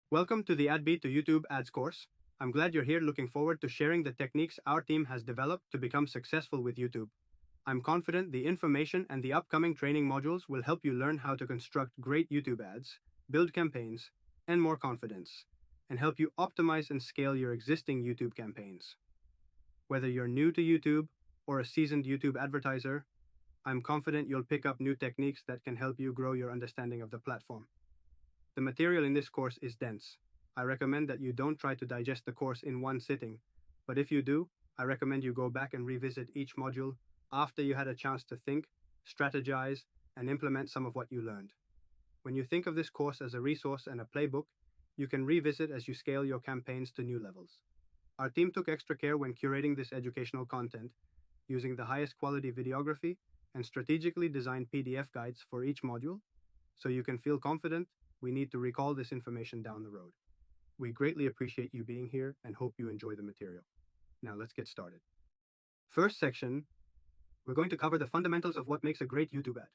Welcome to the AdBeat to YouTube Ads course. I'm glad you're here, looking forward to sharing the techniques our team has developed to become successful with YouTube. I'm confident the information and the upcoming training modules will help you learn how to construct great YouTube ads, build campaigns, and more confidence, and help you optimize and scale your existing YouTube campaigns. Whether you're new to YouTube or a seasoned YouTube advertiser, I'm confident you'll pick up new techniques that can help you grow your understanding of the platform. The material in this course is dense. I recommend that you don't try to digest the course in one sitting, but if you do, I recommend you go back and revisit each module after you had a chance to think, strategize, and implement some of what you learned. When you think of this course as a resource and a playbook, you can revisit as you scale your campaigns to new levels. Our team took extra care when curating this educational content, using the highest quality videography and strategically designed PDF guides for each module, so you can feel confident we need to recall this information down the road. We greatly appreciate you being here and hope you enjoy the material. Now let's get started. First section, we're going to cover the fundamentals of what makes a great YouTube ad.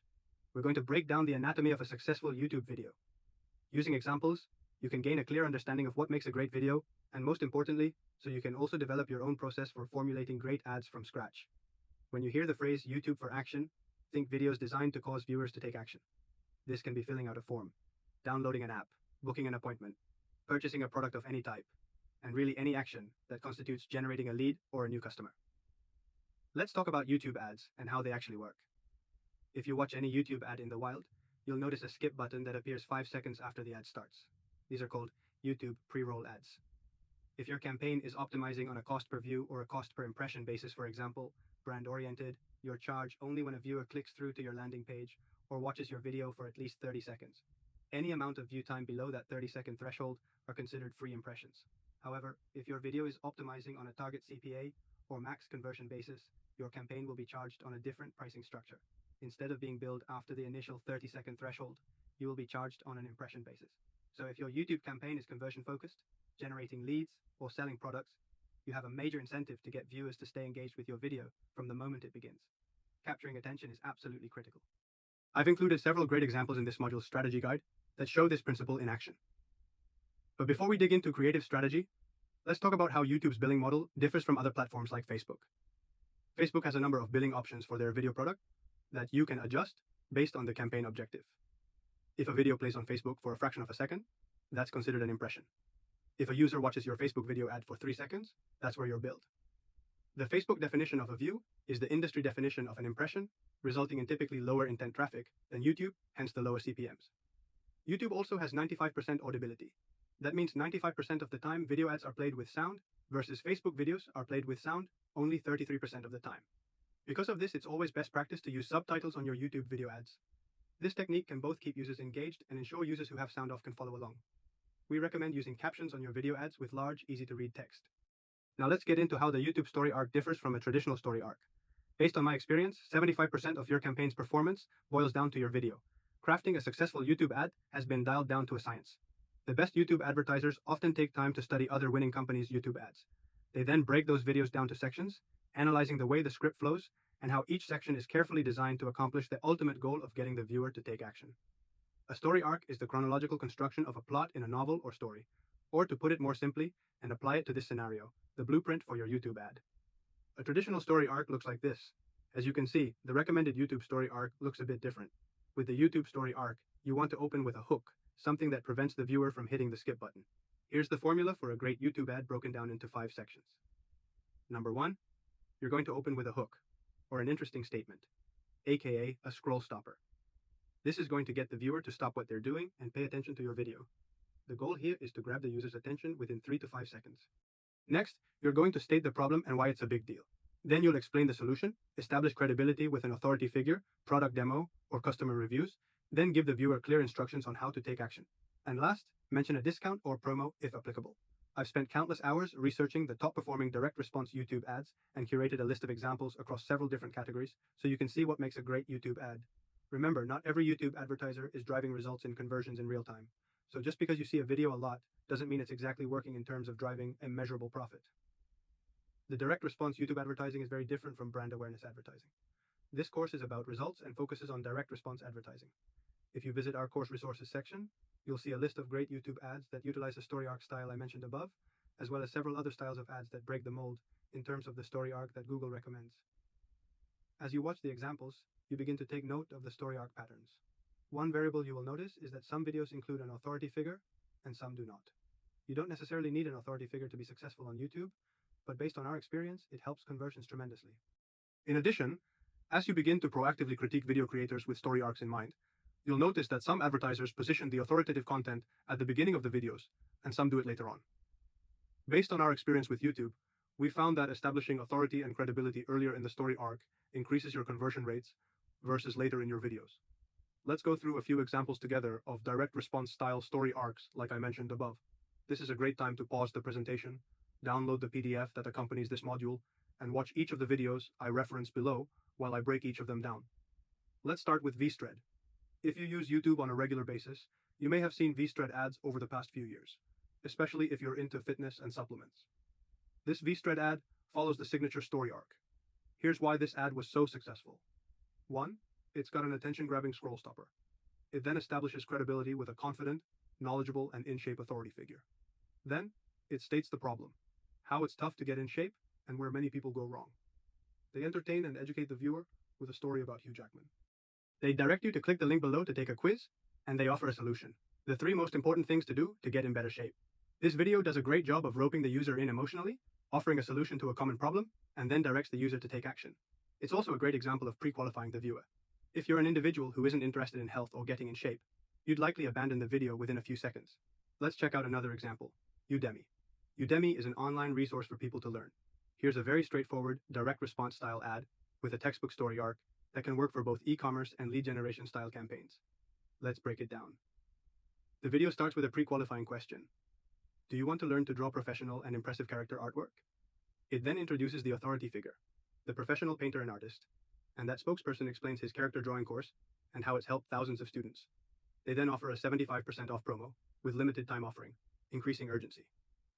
We're going to break down the anatomy of a successful YouTube video. Using examples, you can gain a clear understanding of what makes a great video, and most importantly, so you can also develop your own process for formulating great ads from scratch. When you hear the phrase YouTube for action, think videos designed to cause viewers to take action. This can be filling out a form, downloading an app, booking an appointment, purchasing a product of any type, and really any action that constitutes generating a lead or a new customer. Let's talk about YouTube ads and how they actually work. If you watch any YouTube ad in the wild, you'll notice a skip button that appears 5 seconds after the ad starts. These are called YouTube pre-roll ads. If your campaign is optimizing on a cost per view or a cost per impression basis, for example, brand oriented, you'll charge only when a viewer clicks through to your landing page or watches your video for at least 30 seconds. Any amount of view time below that 30-second threshold are considered free impressions. However, if your video is optimizing on a target CPA or max conversion basis, your campaign will be charged on a different pricing structure. Instead of being billed after the initial 30-second threshold, you will be charged on an impression basis. So if your YouTube campaign is conversion focused, generating leads, or selling products, you have a major incentive to get viewers to stay engaged with your video from the moment it begins. Capturing attention is absolutely critical. I've included several great examples in this module's strategy guide that show this principle in action. But before we dig into creative strategy, let's talk about how YouTube's billing model differs from other platforms like Facebook. Facebook has a number of billing options for their video product that you can adjust based on the campaign objective. If a video plays on Facebook for a fraction of a second, that's considered an impression. If a user watches your Facebook video ad for 3 seconds, that's where you're billed. The Facebook definition of a view is the industry definition of an impression, resulting in typically lower intent traffic than YouTube, hence the lower CPMs. YouTube also has 95% audibility. That means 95% of the time video ads are played with sound, versus Facebook videos are played with sound only 33% of the time. Because of this, it's always best practice to use subtitles on your YouTube video ads. This technique can both keep users engaged and ensure users who have sound off can follow along. We recommend using captions on your video ads with large, easy-to-read text. Now let's get into how the YouTube story arc differs from a traditional story arc. Based on my experience, 75% of your campaign's performance boils down to your video. Crafting a successful YouTube ad has been dialed down to a science. The best YouTube advertisers often take time to study other winning companies' YouTube ads. They then break those videos down to sections, analyzing the way the script flows and how each section is carefully designed to accomplish the ultimate goal of getting the viewer to take action. A story arc is the chronological construction of a plot in a novel or story. Or to put it more simply and apply it to this scenario, the blueprint for your YouTube ad. A traditional story arc looks like this. As you can see, the recommended YouTube story arc looks a bit different. With the YouTube story arc, you want to open with a hook, something that prevents the viewer from hitting the skip button. Here's the formula for a great YouTube ad broken down into 5 sections. Number 1, you're going to open with a hook, or an interesting statement, aka a scroll stopper. This is going to get the viewer to stop what they're doing and pay attention to your video. The goal here is to grab the user's attention within 3 to 5 seconds. Next, you're going to state the problem and why it's a big deal. Then you'll explain the solution, establish credibility with an authority figure, product demo, or customer reviews, then give the viewer clear instructions on how to take action. And last, mention a discount or promo if applicable. I've spent countless hours researching the top performing direct response YouTube ads and curated a list of examples across several different categories so you can see what makes a great YouTube ad. Remember, not every YouTube advertiser is driving results in conversions in real time. So just because you see a video a lot doesn't mean it's exactly working in terms of driving a measurable profit. The direct response YouTube advertising is very different from brand awareness advertising. This course is about results and focuses on direct response advertising. If you visit our course resources section, you'll see a list of great YouTube ads that utilize the story arc style I mentioned above, as well as several other styles of ads that break the mold in terms of the story arc that Google recommends. As you watch the examples, you begin to take note of the story arc patterns. One variable you will notice is that some videos include an authority figure and some do not. You don't necessarily need an authority figure to be successful on YouTube, but based on our experience, it helps conversions tremendously. In addition, as you begin to proactively critique video creators with story arcs in mind, you'll notice that some advertisers position the authoritative content at the beginning of the videos, and some do it later on. Based on our experience with YouTube, we found that establishing authority and credibility earlier in the story arc increases your conversion rates versus later in your videos. Let's go through a few examples together of direct response style story arcs like I mentioned above. This is a great time to pause the presentation, download the PDF that accompanies this module, and watch each of the videos I reference below while I break each of them down. Let's start with VSTRED. If you use YouTube on a regular basis, you may have seen VSTRED ads over the past few years, especially if you're into fitness and supplements. This VSTRED ad follows the signature story arc. Here's why this ad was so successful. 1. It's got an attention-grabbing scroll stopper. It then establishes credibility with a confident, knowledgeable, and in-shape authority figure. Then, it states the problem, how it's tough to get in shape, and where many people go wrong. They entertain and educate the viewer with a story about Hugh Jackman. They direct you to click the link below to take a quiz, and they offer a solution. The 3 most important things to do to get in better shape. This video does a great job of roping the user in emotionally, offering a solution to a common problem, and then directs the user to take action. It's also a great example of pre-qualifying the viewer. If you're an individual who isn't interested in health or getting in shape, you'd likely abandon the video within a few seconds. Let's check out another example. Udemy. Udemy is an online resource for people to learn. Here's a very straightforward, direct response style ad with a textbook story arc that can work for both e-commerce and lead generation style campaigns. Let's break it down. The video starts with a pre-qualifying question. Do you want to learn to draw professional and impressive character artwork? It then introduces the authority figure, the professional painter and artist, and that spokesperson explains his character drawing course and how it's helped thousands of students. They then offer a 75% off promo with limited time offering, increasing urgency.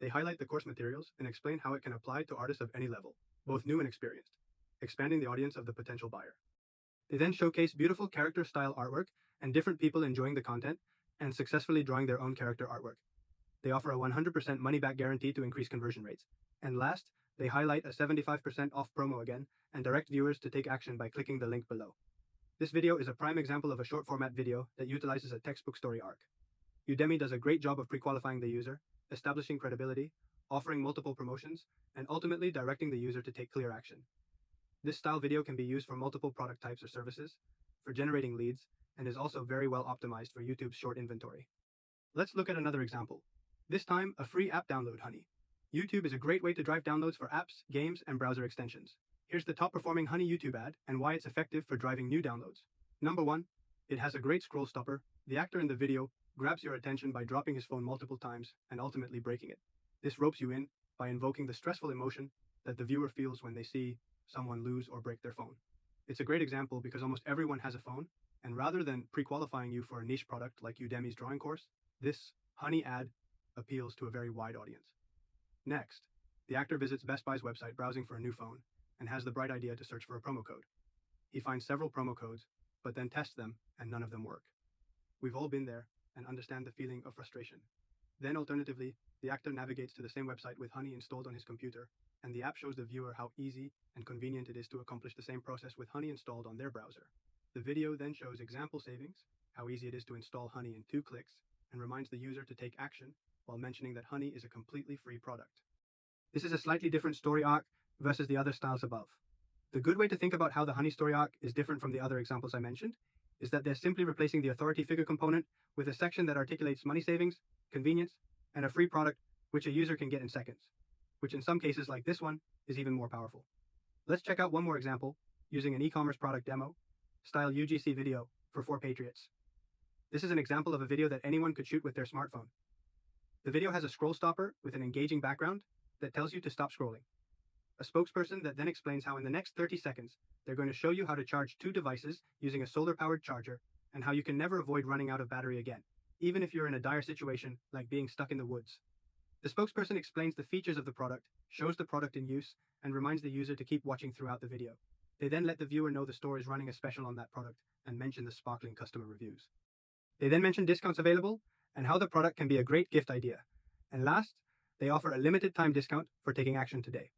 They highlight the course materials and explain how it can apply to artists of any level, both new and experienced, expanding the audience of the potential buyer. They then showcase beautiful character style artwork and different people enjoying the content and successfully drawing their own character artwork. They offer a 100% money-back guarantee to increase conversion rates. And last, they highlight a 75% off promo again and direct viewers to take action by clicking the link below. This video is a prime example of a short format video that utilizes a textbook story arc. Udemy does a great job of pre-qualifying the user, establishing credibility, offering multiple promotions, and ultimately directing the user to take clear action. This style video can be used for multiple product types or services, for generating leads, and is also very well optimized for YouTube's short inventory. Let's look at another example. This time, a free app download Honey. YouTube is a great way to drive downloads for apps, games, and browser extensions. Here's the top performing Honey YouTube ad and why it's effective for driving new downloads. Number 1, it has a great scroll stopper. The actor in the video grabs your attention by dropping his phone multiple times and ultimately breaking it. This ropes you in by invoking the stressful emotion that the viewer feels when they see someone lose or break their phone. It's a great example because almost everyone has a phone, and rather than pre-qualifying you for a niche product like Udemy's drawing course, this Honey ad appeals to a very wide audience. Next, the actor visits Best Buy's website browsing for a new phone and has the bright idea to search for a promo code. He finds several promo codes, but then tests them and none of them work. We've all been there and understand the feeling of frustration. Then alternatively, the actor navigates to the same website with Honey installed on his computer, and the app shows the viewer how easy and convenient it is to accomplish the same process with Honey installed on their browser. The video then shows example savings, how easy it is to install Honey in 2 clicks, and reminds the user to take action while mentioning that Honey is a completely free product. This is a slightly different story arc versus the other styles above. The good way to think about how the Honey story arc is different from the other examples I mentioned is that they're simply replacing the authority figure component with a section that articulates money savings, convenience, and a free product which a user can get in seconds, which in some cases like this one is even more powerful. Let's check out one more example using an e-commerce product demo, style UGC video for 4 Patriots. This is an example of a video that anyone could shoot with their smartphone. The video has a scroll stopper with an engaging background that tells you to stop scrolling. A spokesperson that then explains how in the next 30 seconds, they're going to show you how to charge 2 devices using a solar-powered charger and how you can never avoid running out of battery again, even if you're in a dire situation like being stuck in the woods. The spokesperson explains the features of the product, shows the product in use, and reminds the user to keep watching throughout the video. They then let the viewer know the store is running a special on that product and mention the sparkling customer reviews. They then mention discounts available and how the product can be a great gift idea. And last, they offer a limited time discount for taking action today.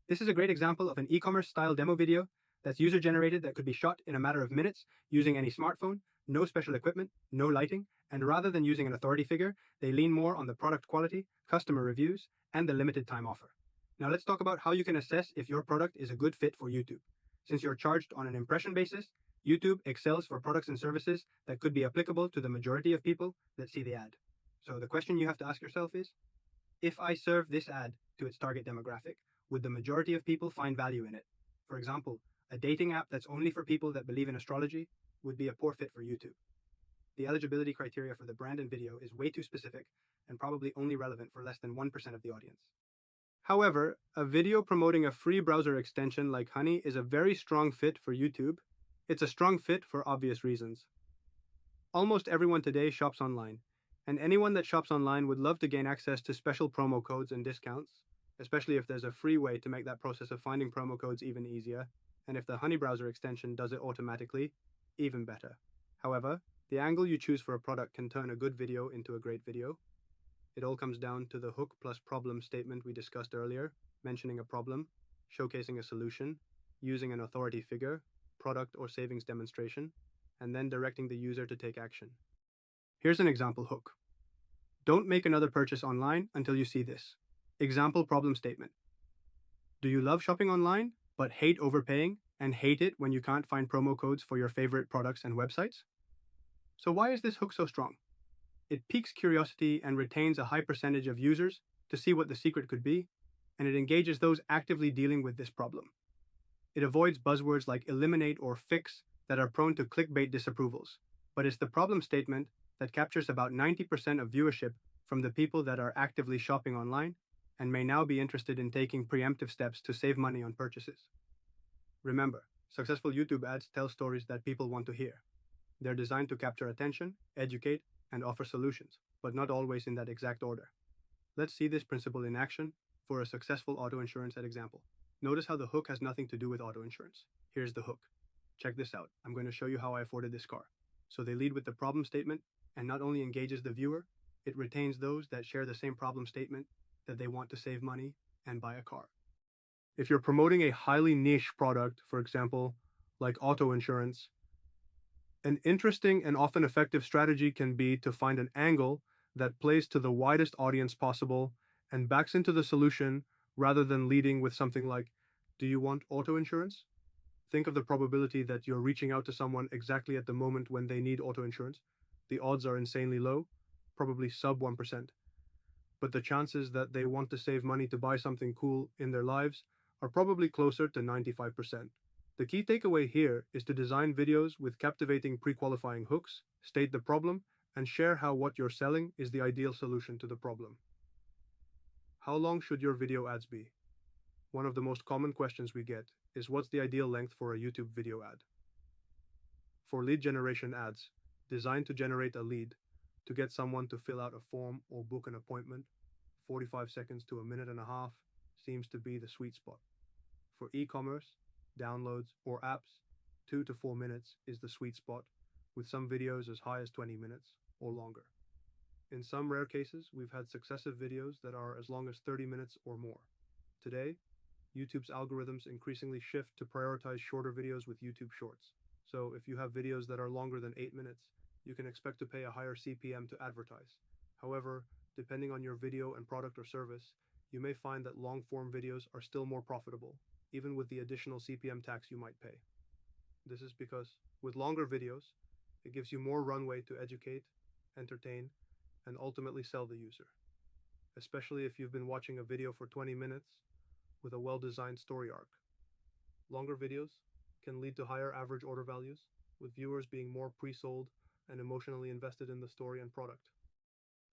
This is a great example of an e-commerce style demo video that's user generated that could be shot in a matter of minutes using any smartphone, no special equipment, no lighting, and rather than using an authority figure, they lean more on the product quality, customer reviews, and the limited time offer. Now let's talk about how you can assess if your product is a good fit for YouTube. Since you're charged on an impression basis, YouTube excels for products and services that could be applicable to the majority of people that see the ad. So the question you have to ask yourself is, if I serve this ad to its target demographic, would the majority of people find value in it? For example, a dating app that's only for people that believe in astrology would be a poor fit for YouTube. The eligibility criteria for the brand and video is way too specific and probably only relevant for less than 1% of the audience. However, a video promoting a free browser extension like Honey is a very strong fit for YouTube. It's a strong fit for obvious reasons. Almost everyone today shops online, and anyone that shops online would love to gain access to special promo codes and discounts, especially if there's a free way to make that process of finding promo codes even easier, and if the Honey browser extension does it automatically, even better. However, the angle you choose for a product can turn a good video into a great video. It all comes down to the hook plus problem statement we discussed earlier, mentioning a problem, showcasing a solution, using an authority figure, product or savings demonstration, and then directing the user to take action. Here's an example hook. Don't make another purchase online until you see this. Example problem statement. Do you love shopping online, but hate overpaying and hate it when you can't find promo codes for your favorite products and websites? So why is this hook so strong? It piques curiosity and retains a high percentage of users to see what the secret could be, and it engages those actively dealing with this problem. It avoids buzzwords like eliminate or fix that are prone to clickbait disapprovals, but it's the problem statement that captures about 90% of viewership from the people that are actively shopping online and may now be interested in taking preemptive steps to save money on purchases. Remember, successful YouTube ads tell stories that people want to hear. They're designed to capture attention, educate, and offer solutions, but not always in that exact order. Let's see this principle in action for a successful auto insurance ad example. Notice how the hook has nothing to do with auto insurance. Here's the hook. Check this out. I'm going to show you how I afforded this car. So they lead with the problem statement and not only engages the viewer, it retains those that share the same problem statement that they want to save money and buy a car. If you're promoting a highly niche product, for example, like auto insurance, an interesting and often effective strategy can be to find an angle that plays to the widest audience possible and backs into the solution rather than leading with something like, do you want auto insurance? Think of the probability that you're reaching out to someone exactly at the moment when they need auto insurance. The odds are insanely low, probably sub 1%. But the chances that they want to save money to buy something cool in their lives are probably closer to 95%. The key takeaway here is to design videos with captivating pre-qualifying hooks, state the problem, and share how what you're selling is the ideal solution to the problem. How long should your video ads be? One of the most common questions we get is what's the ideal length for a YouTube video ad? For lead generation ads, designed to generate a lead, to get someone to fill out a form or book an appointment, 45 seconds to a minute and a half seems to be the sweet spot. For e-commerce, downloads, or apps, 2 to 4 minutes is the sweet spot, with some videos as high as 20 minutes or longer. In some rare cases, we've had successive videos that are as long as 30 minutes or more. Today, YouTube's algorithms increasingly shift to prioritize shorter videos with YouTube Shorts. So if you have videos that are longer than 8 minutes, you can expect to pay a higher CPM to advertise. However, depending on your video and product or service, you may find that long-form videos are still more profitable, even with the additional CPM tax you might pay. This is because, with longer videos, it gives you more runway to educate, entertain, and ultimately sell the user. Especially if you've been watching a video for 20 minutes with a well-designed story arc. Longer videos can lead to higher average order values, with viewers being more pre-sold and emotionally invested in the story and product.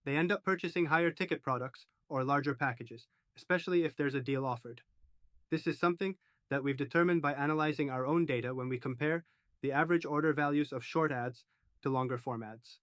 They end up purchasing higher ticket products or larger packages, especially if there's a deal offered. This is something that we've determined by analyzing our own data when we compare the average order values of short ads to longer form ads.